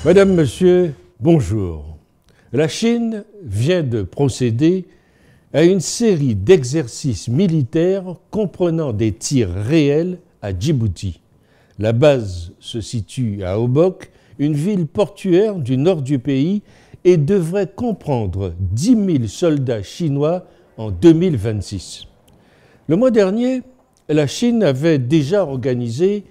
Madame, Monsieur, bonjour. La Chine vient de procéder à une série d'exercices militaires comprenant des tirs réels à Djibouti. La base se situe à Obok, une ville portuaire du nord du pays, et devrait comprendre 10 000 soldats chinois en 2026. Le mois dernier, la Chine avait déjà organisé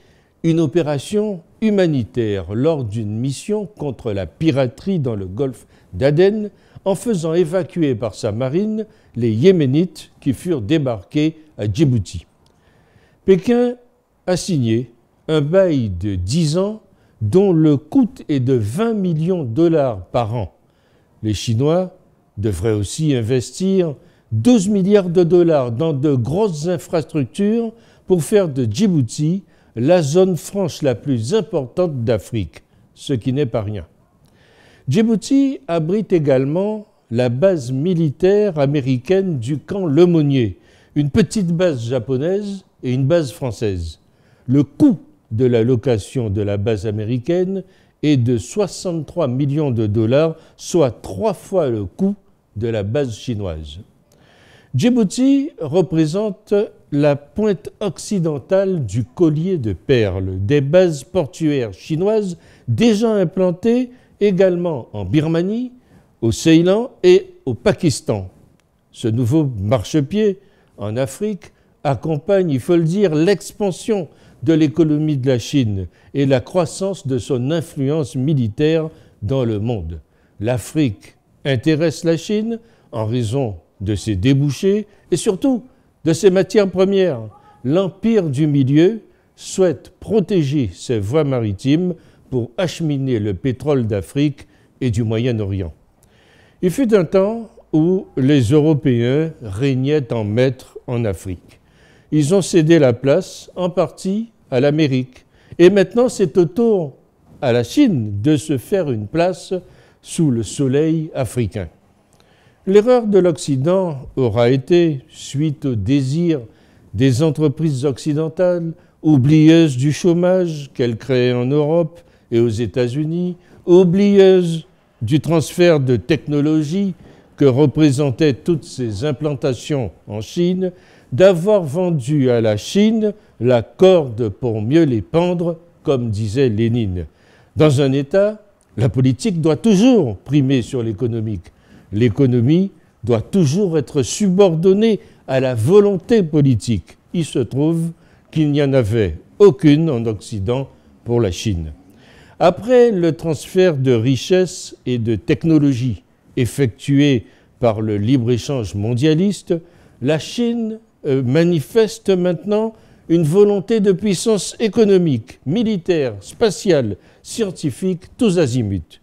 une opération humanitaire lors d'une mission contre la piraterie dans le golfe d'Aden, en faisant évacuer par sa marine les Yéménites qui furent débarqués à Djibouti. Pékin a signé un bail de 10 ans dont le coût est de 20 millions de dollars par an. Les Chinois devraient aussi investir 12 milliards de dollars dans de grosses infrastructures pour faire de Djibouti la zone franche la plus importante d'Afrique, ce qui n'est pas rien. Djibouti abrite également la base militaire américaine du camp Lemonnier, une petite base japonaise et une base française. Le coût de la location de la base américaine est de 63 millions de dollars, soit 3 fois le coût de la base chinoise. Djibouti représente la pointe occidentale du collier de perles, des bases portuaires chinoises déjà implantées également en Birmanie, au Ceylan et au Pakistan. Ce nouveau marchepied en Afrique accompagne, il faut le dire, l'expansion de l'économie de la Chine et la croissance de son influence militaire dans le monde. L'Afrique intéresse la Chine en raison de ses débouchés et surtout de ses matières premières. L'Empire du Milieu souhaite protéger ses voies maritimes pour acheminer le pétrole d'Afrique et du Moyen-Orient. Il fut un temps où les Européens régnaient en maîtres en Afrique. Ils ont cédé la place en partie à l'Amérique. Et maintenant, c'est au tour à la Chine de se faire une place sous le soleil africain. L'erreur de l'Occident aura été, suite au désir des entreprises occidentales, oublieuses du chômage qu'elles créaient en Europe et aux États-Unis, oublieuses du transfert de technologie que représentaient toutes ces implantations en Chine, d'avoir vendu à la Chine la corde pour mieux les pendre, comme disait Lénine. Dans un État, la politique doit toujours primer sur l'économique. L'économie doit toujours être subordonnée à la volonté politique. Il se trouve qu'il n'y en avait aucune en Occident pour la Chine. Après le transfert de richesses et de technologies effectué par le libre-échange mondialiste, la Chine manifeste maintenant une volonté de puissance économique, militaire, spatiale, scientifique, tous azimuts.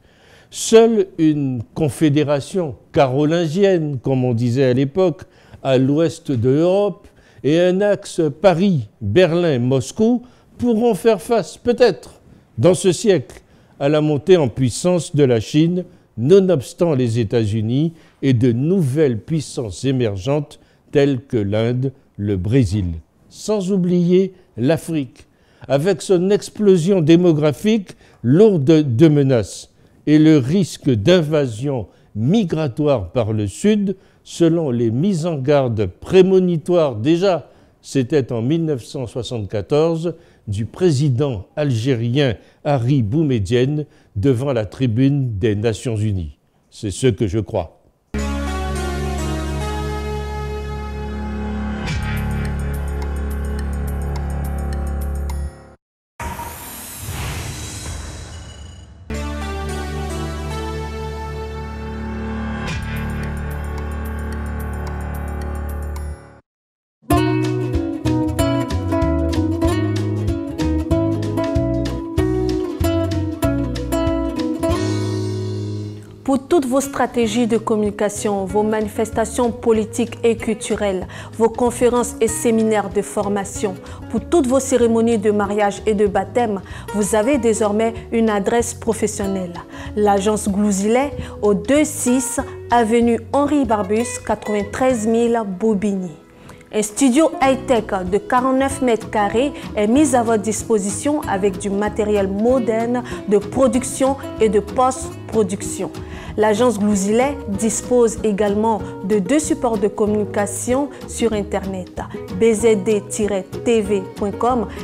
Seule une confédération carolingienne, comme on disait à l'époque, à l'ouest de l'Europe, et un axe Paris-Berlin-Moscou pourront faire face, peut-être, dans ce siècle, à la montée en puissance de la Chine, nonobstant les États-Unis et de nouvelles puissances émergentes telles que l'Inde, le Brésil. Sans oublier l'Afrique, avec son explosion démographique lourde de menaces et le risque d'invasion migratoire par le Sud, selon les mises en garde prémonitoires déjà, c'était en 1974, du président algérien Harry Boumedienne devant la tribune des Nations Unies. C'est ce que je crois. Pour toutes vos stratégies de communication, vos manifestations politiques et culturelles, vos conférences et séminaires de formation, pour toutes vos cérémonies de mariage et de baptême, vous avez désormais une adresse professionnelle. L'agence Glouzilet au 26 avenue Henri Barbus, 93 000 Bobigny. Un studio high-tech de 49 mètres carrés est mis à votre disposition avec du matériel moderne de production et de post-production. L'agence Glouzilet dispose également de 2 supports de communication sur Internet, bzd-tv.com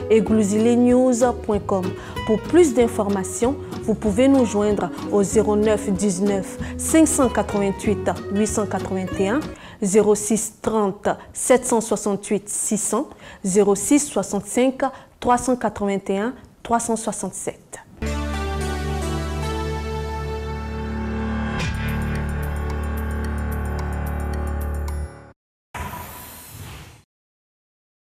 et glouziletnews.com. Pour plus d'informations, vous pouvez nous joindre au 09 19 588 881, 06 30 768 600, 06 65 381 367.